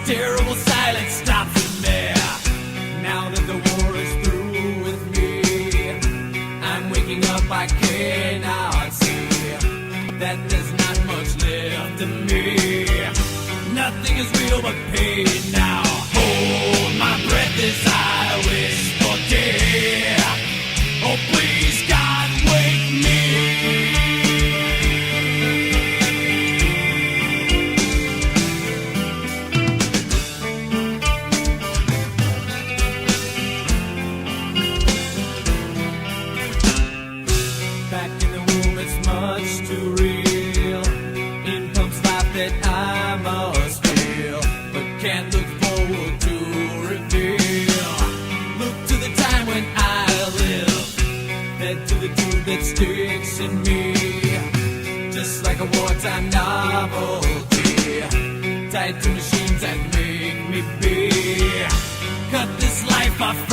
terrible silence stops in there. Now that the war is through with me, I'm waking up, I cannot see that there's not much left of me. Nothing is real but pain now. Hold my breath as I wish for death. Oh please God, wake me. Back in the womb, it's much too real. In comes life that I must feel, but can't look forward to reveal. Look to the time when I live, head to the tube that sticks in me, just like a wartime novelty, tied to machines that make me be. Cut this life off